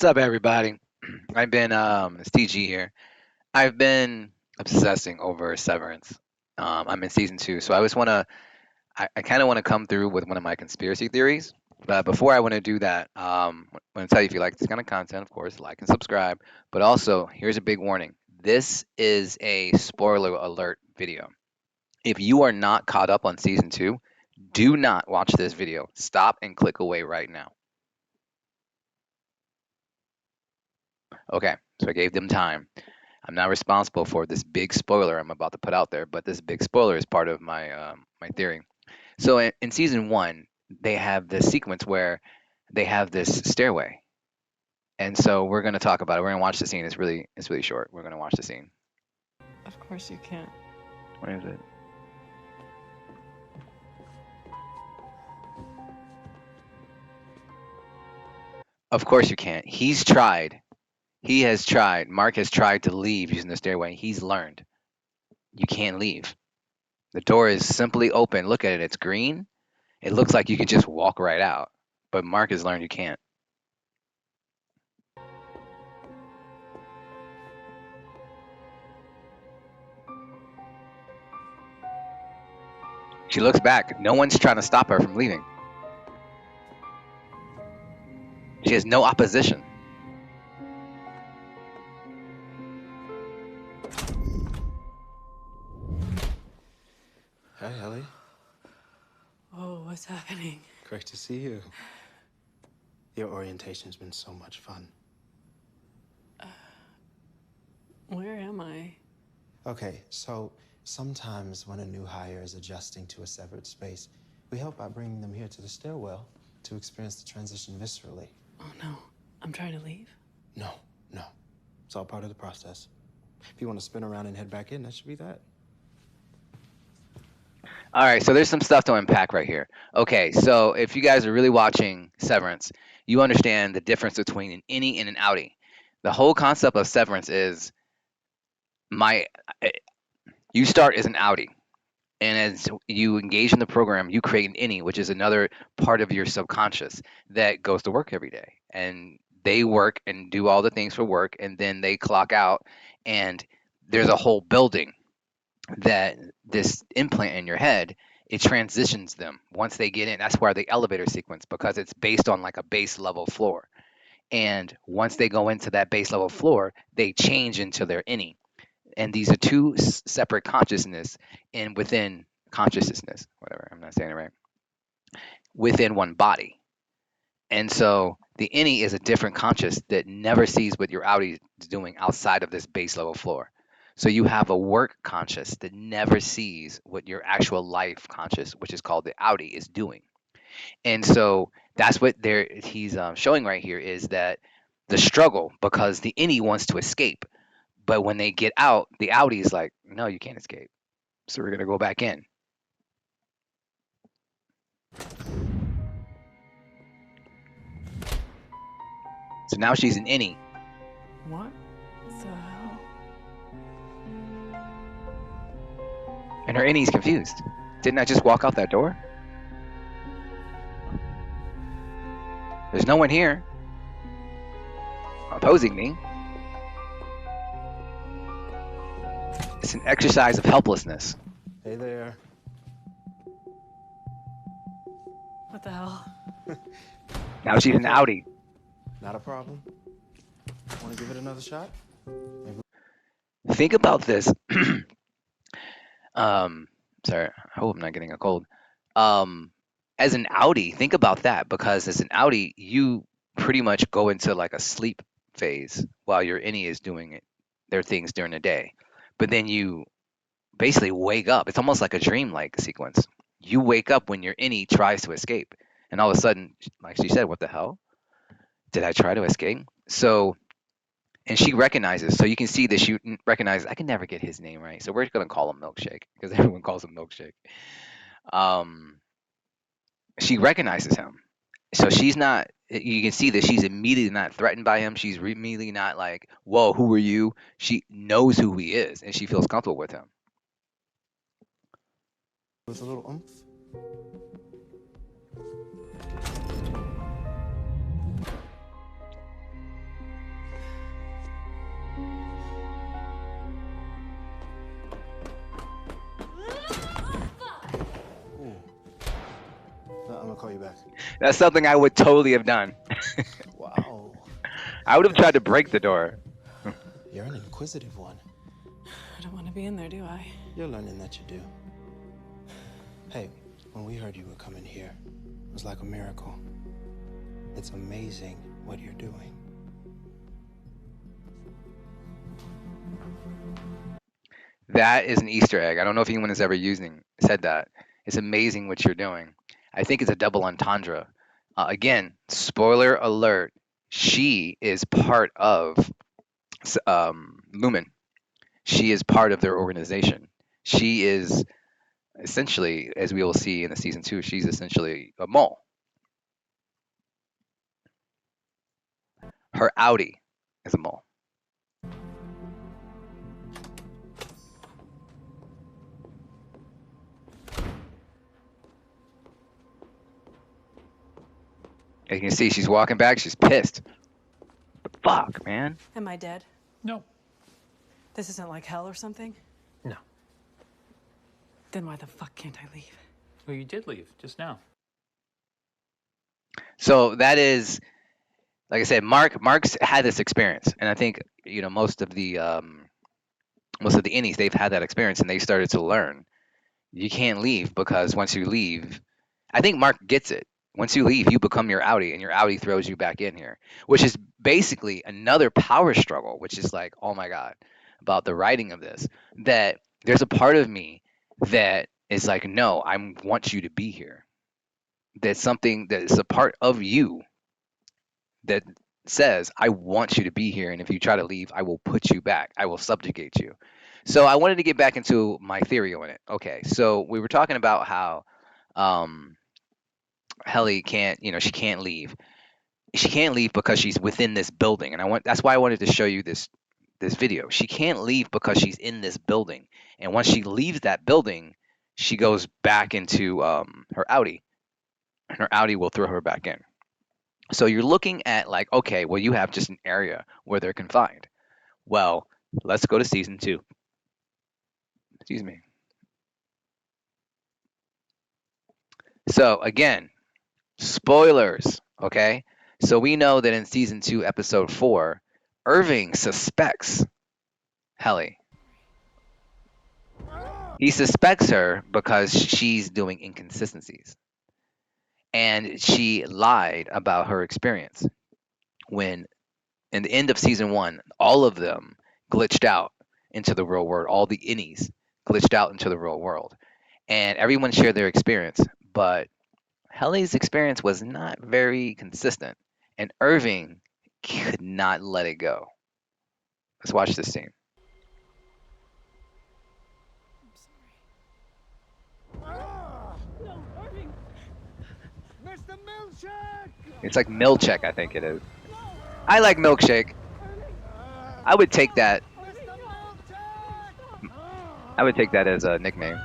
What's up, everybody? It's TG here. I've been obsessing over Severance. I'm in season two, so I kind of want to come through with one of my conspiracy theories. But before I want to do that, I want to tell you if you like this kind of content, of course, like and subscribe. But also, here's a big warning. This is a spoiler alert video. If you are not caught up on season two, do not watch this video. Stop and click away right now. Okay, so I gave them time. I'm not responsible for this big spoiler I'm about to put out there, but this big spoiler is part of my theory. So in season one, they have this sequence where they have this stairway, and so we're going to talk about it. We're going to watch the scene. It's really short. We're going to watch the scene. Of course you can't. Where is it? Of course you can't. He's tried. He has tried. Mark has tried to leave using the stairway. He's learned. You can't leave. The door is simply open. Look at it. It's green. It looks like you could just walk right out. But Mark has learned you can't. She looks back. No one's trying to stop her from leaving. She has no opposition. Hi, Ellie. Oh, what's happening? Great to see you. Your orientation's been so much fun. Where am I? Okay, so sometimes when a new hire is adjusting to a severed space, we help by bringing them here to the stairwell to experience the transition viscerally. Oh no, I'm trying to leave. No. It's all part of the process. If you want to spin around and head back in, that should be that. All right, so there's some stuff to unpack right here. Okay, so if you guys are really watching Severance, you understand the difference between an innie and an outie. The whole concept of Severance is you start as an outie. And as you engage in the program, you create an innie, which is another part of your subconscious that goes to work every day. And they work and do all the things for work, and then they clock out. And there's a whole building that this implant in your head, it transitions them once they get in. That's why the elevator sequence, because it's based on like a base level floor. And once they go into that base level floor, they change into their innie. And these are two separate consciousness and within consciousness, whatever, I'm not saying it right, within one body. And so the innie is a different conscious that never sees what your outie is doing outside of this base level floor. So you have a work conscious that never sees what your actual life conscious, which is called the outie, is doing. And so that's what he's showing right here is that the struggle, because the innie wants to escape, but when they get out, the outie is like, no, you can't escape. So we're going to go back in. So now she's an innie. What the hell? And her innie's confused. Didn't I just walk out that door? There's no one here opposing me. It's an exercise of helplessness. Hey there. What the hell? Now she's an outie. Not a problem. Want to give it another shot? Think about this. Sorry, I hope I'm not getting a cold. As an outie, think about that, because as an outie, you pretty much go into like a sleep phase while your innie is doing their things during the day. But then you basically wake up. It's almost like a dream-like sequence. You wake up when your innie tries to escape, and all of a sudden, like she said, what the hell? Did I try to escape? So, and she recognizes. So you can see that she recognizes. I can never get his name right, so we're gonna call him Milkshake because everyone calls him Milkshake. She recognizes him. So she's not. You can see that she's immediately not threatened by him. She's immediately not like, "Whoa, who are you?" She knows who he is, and she feels comfortable with him. With a little oomph. call you back. That's something I would totally have done. Wow. I would have tried to break the door. You're an inquisitive one. I don't want to be in there, do I? You're learning that you do. Hey, when we heard you were coming here, it was like a miracle. It's amazing what you're doing. That is an Easter egg. I don't know if anyone has ever said that. It's amazing what you're doing. I think it's a double entendre. Again, spoiler alert. She is part of Lumen. She is part of their organization. She is essentially, as we will see in the season 2, she's essentially a mole. Her outie is a mole. As you can see, she's walking back. She's pissed. The fuck, man. Am I dead? No. This isn't like hell or something? No. Then why the fuck can't I leave? Well, you did leave just now. So that is, like I said, Mark's had this experience, and I think most of the innies, they've had that experience, and they started to learn you can't leave, because once you leave, I think Mark gets it. Once you leave, you become your outie, and your outie throws you back in here, which is basically another power struggle, which is like, oh my God, about the writing of this, that there's a part of me that is like, no, I want you to be here. That's something that is a part of you that says, I want you to be here, and if you try to leave, I will put you back. I will subjugate you. So I wanted to get back into my theory on it. Okay, so we were talking about how Helly can't, she can't leave. She can't leave because she's within this building, and that's why I wanted to show you this video. She can't leave because she's in this building, and once she leaves that building, she goes back into her outie, and her outie will throw her back in. So you're looking at like, okay, well, you have just an area where they're confined. Well, let's go to season 2. Excuse me. So again, spoilers, okay? So we know that in season 2, episode 4, Irving suspects Helly. He suspects her because she's doing inconsistencies. And she lied about her experience when, in the end of season 1, all of them glitched out into the real world. All the innies glitched out into the real world. And everyone shared their experience, but Helly's experience was not very consistent. And Irving could not let it go. Let's watch this scene. No, Irving! Mr. Milkshake! It's like Milkshake, I think it is. I like Milkshake. I would take that. Mr. Milkshake! I would take that as a nickname.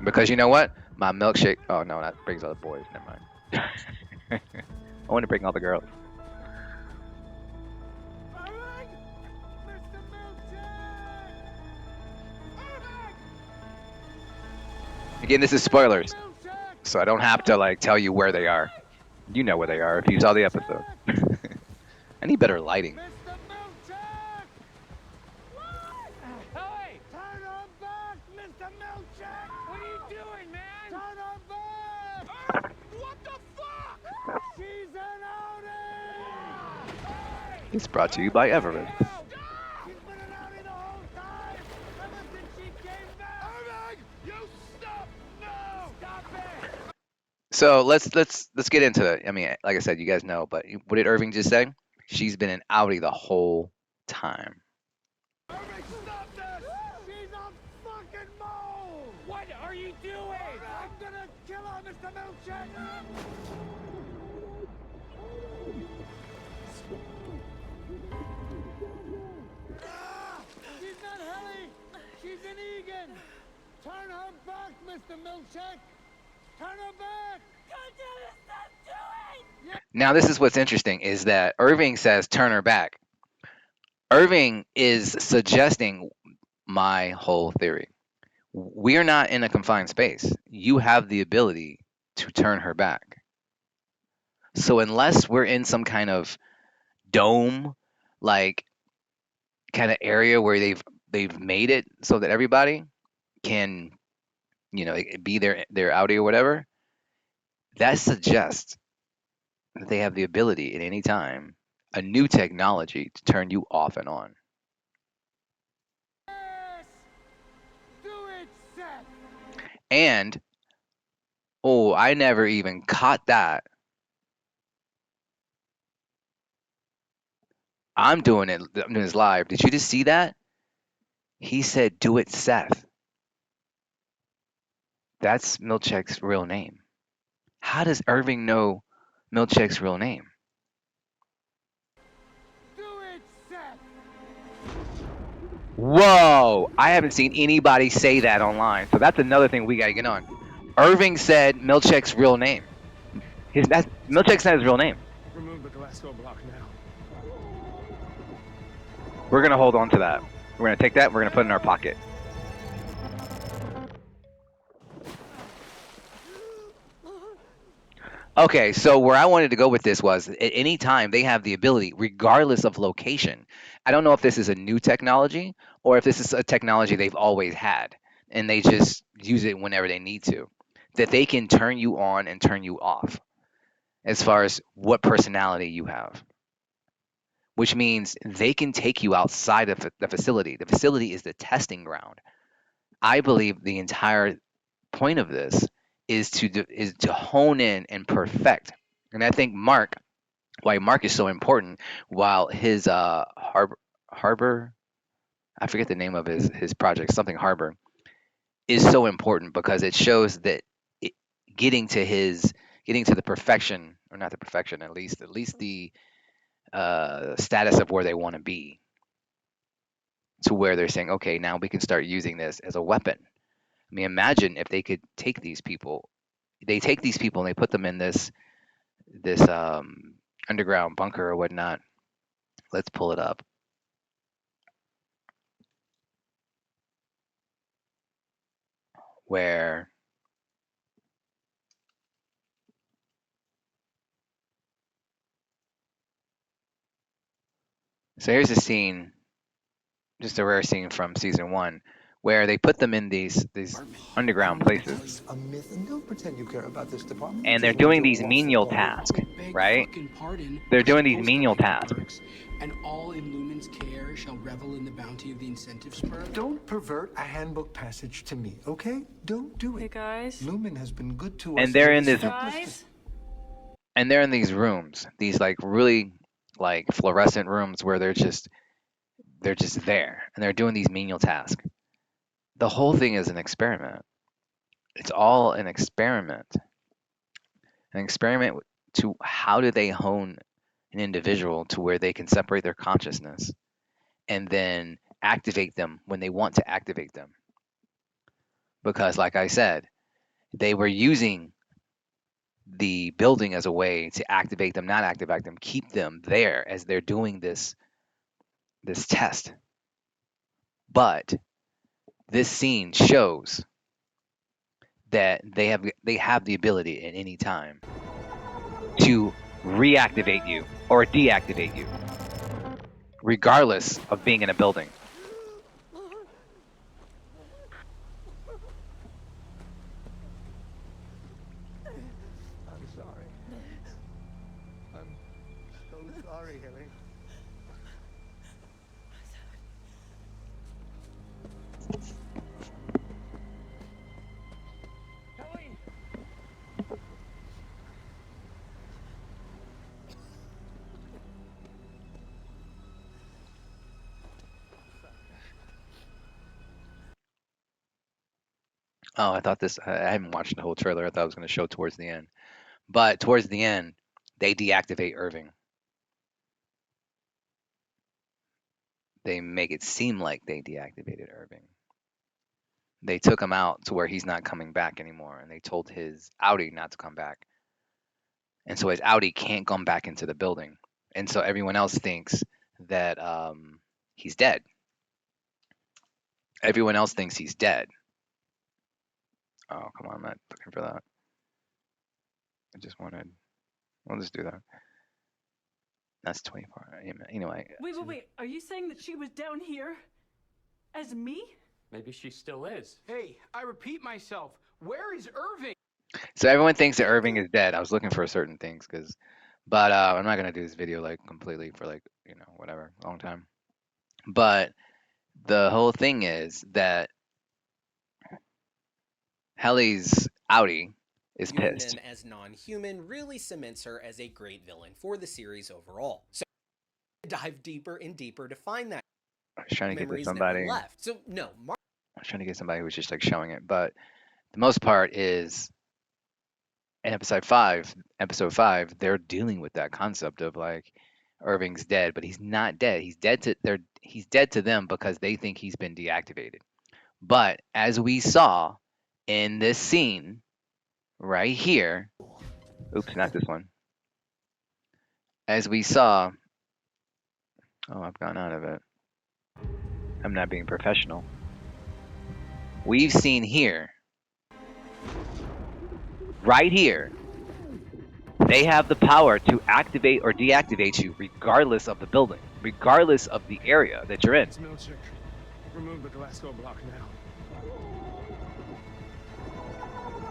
Because you know what? My milkshake. Oh no, that brings all the boys. Never mind. I want to bring all the girls. Irving! Mr. Milkshake! Irving! Again, this is spoilers, Milkshake! so I don't have to like tell you where they are. You know where they are if you saw the episode. I need better lighting. Mr. Milkshake! Hey! Turn her back, Mr. Milkshake! What are you doing, man? Turn her back! What the fuck? She's an outie! It's brought to you by Everest. She's been an outie the whole time! Ever since she came back! Irving! You stop! No! Stop it! So let's get into it. I mean, like I said, you guys know, but what did Irving just say? She's been an outie the whole time. Irving, stop this! She's a fucking mole! What are you doing? I'm gonna kill her, Mr. Milkshake! She's not Helly! She's an Egan! Turn her back, Mr. Milkshake! Turn her back! Now, this is what's interesting is that Irving says turn her back. Irving is suggesting my whole theory. We are not in a confined space. You have the ability to turn her back. So unless we're in some kind of dome, like kind of area where they've made it so that everybody can, be their Audi or whatever, that suggests that they have the ability at any time, a new technology to turn you off and on. Yes! Do it, Seth! And oh, I never even caught that. I'm doing this live. Did you just see that? He said, "Do it, Seth." That's Milchek's real name. How does Irving know Milchek's real name? Do it, Seth! Whoa! I haven't seen anybody say that online. So that's another thing we gotta get on. Irving said Milchek's real name. Milchek's not his real name. Remove the Glasgow block now. We're gonna hold on to that. We're gonna take that. We're gonna put it in our pocket. Okay, so where I wanted to go with this was at any time they have the ability, regardless of location. I don't know if this is a new technology or if this is a technology they've always had and they just use it whenever they need to. That they can turn you on and turn you off as far as what personality you have, which means they can take you outside of the facility. The facility is the testing ground. I believe the entire point of this is to hone in and perfect. And I think why Mark is so important, while his harbor, I forget the name of his project, something harbor, is so important because it shows that it, getting to his getting to the perfection, or not the perfection, at least the status of where they want to be, to where they're saying, okay, now we can start using this as a weapon. I mean, imagine if they could take these people. They take these people and they put them in this underground bunker or whatnot. Let's pull it up. Where so here's a scene, just a rare scene from season one, where they put them in these underground places, It's a myth, and don't pretend you care about this department. and You they're just want doing your these walks menial involved. tasks, Beg right? fucking pardon. They're We're doing these supposed to menial like the tasks. perks, and all in Lumen's care shall revel in the bounty of the incentive spur. Don't pervert a handbook passage to me, okay? Don't do it. Hey guys. Lumen has been good to us. And they're in it is this feckless Guys? and they're in these rooms, these like really like fluorescent rooms where they're just there and they're doing these menial tasks. The whole thing is an experiment. It's all an experiment to how do they hone an individual to where they can separate their consciousness and then activate them when they want to activate them. Because, like I said, they were using the building as a way to activate them, not activate them, keep them there as they're doing this test. But this scene shows that they have the ability at any time to reactivate you or deactivate you, regardless of being in a building. I'm sorry. I'm so sorry, Haley. Kelly! Oh, I haven't watched the whole trailer. I thought it was going to show towards the end. But towards the end, they deactivate Irving. They make it seem like they deactivated Irving. They took him out to where he's not coming back anymore, and they told his Audi not to come back. And so his Audi can't come back into the building. And so everyone else thinks that he's dead. Everyone else thinks he's dead. Oh, come on, I'm not looking for that. I just wanted. We'll just do that. That's 24. Anyway. Wait. Are you saying that she was down here? As me? Maybe she still is. Hey, I repeat myself. Where is Irving? So everyone thinks that Irving is dead. I was looking for certain things but I'm not gonna do this video like completely for like whatever long time. But the whole thing is that Helly's outie is Viewing pissed. them as non-human really cements her as a great villain for the series overall. So dive deeper and deeper to find that I was trying to get to memories somebody. never left. So no, I was trying to get somebody who was just like showing it, but the most part is in episode five, they're dealing with that concept of like Irving's dead, but he's not dead. He's dead to them because they think he's been deactivated. But as we saw in this scene right here, oops, not this one. As we saw, oh, I've gone out of it. I'm not being professional. We've seen here, right here, they have the power to activate or deactivate you regardless of the building, regardless of the area that you're in. Milchick, remove the Glasgow block now.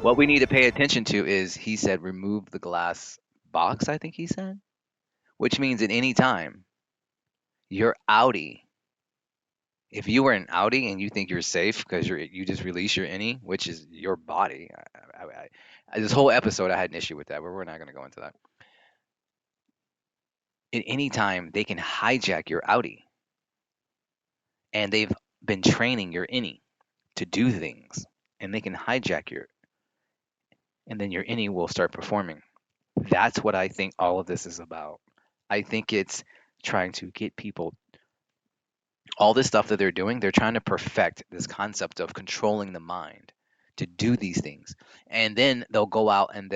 What we need to pay attention to is he said remove the glass box, I think he said, which means at any time, your outie, if you were an outie and you think you're safe because you just release your innie, which is your body. This whole episode, I had an issue with that, but we're not going to go into that. At any time, they can hijack your outie. And they've been training your innie to do things. And they can hijack and then your innie will start performing. That's what I think all of this is about. I think it's trying to get people, all this stuff that they're doing, they're trying to perfect this concept of controlling the mind to do these things. And then they'll go out and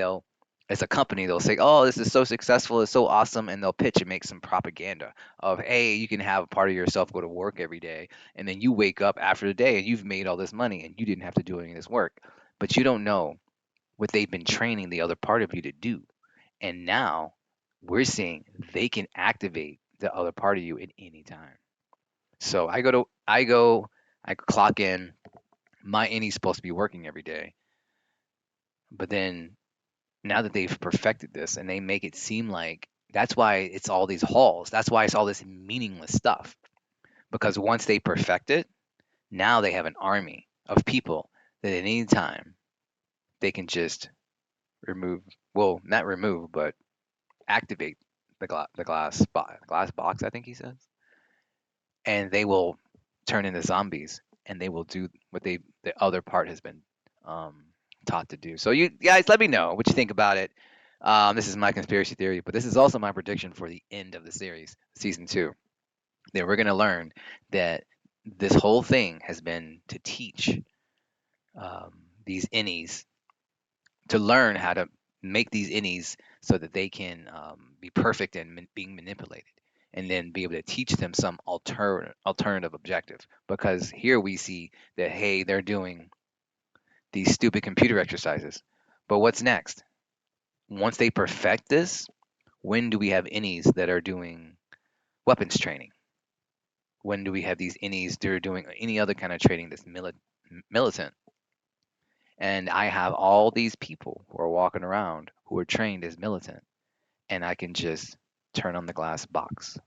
as a company, they'll say, oh, this is so successful, it's so awesome. And they'll pitch and make some propaganda of, hey, you can have a part of yourself go to work every day. And then you wake up after the day and you've made all this money and you didn't have to do any of this work. But you don't know what they've been training the other part of you to do. And now we're seeing they can activate the other part of you at any time. So I clock in. My innie's supposed to be working every day. But then now that they've perfected this and they make it seem like that's why it's all these halls. That's why it's all this meaningless stuff. Because once they perfect it, now they have an army of people that at any time they can just remove, well, not remove, but activate the glass box, I think he says. And they will turn into zombies and they will do what the other part has been taught to do. So you guys, let me know what you think about it. This is my conspiracy theory, but this is also my prediction for the end of the series, season 2. That we're going to learn that this whole thing has been to teach these innies to learn how to make these innies so that they can be perfect and being manipulated, and then be able to teach them some alternative objective. Because here we see that, hey, they're doing these stupid computer exercises, but what's next? Once they perfect this, when do we have innies that are doing weapons training? When do we have these innies that are doing any other kind of training that's militant? And I have all these people who are walking around who are trained as militant, and I can just turn on the glass box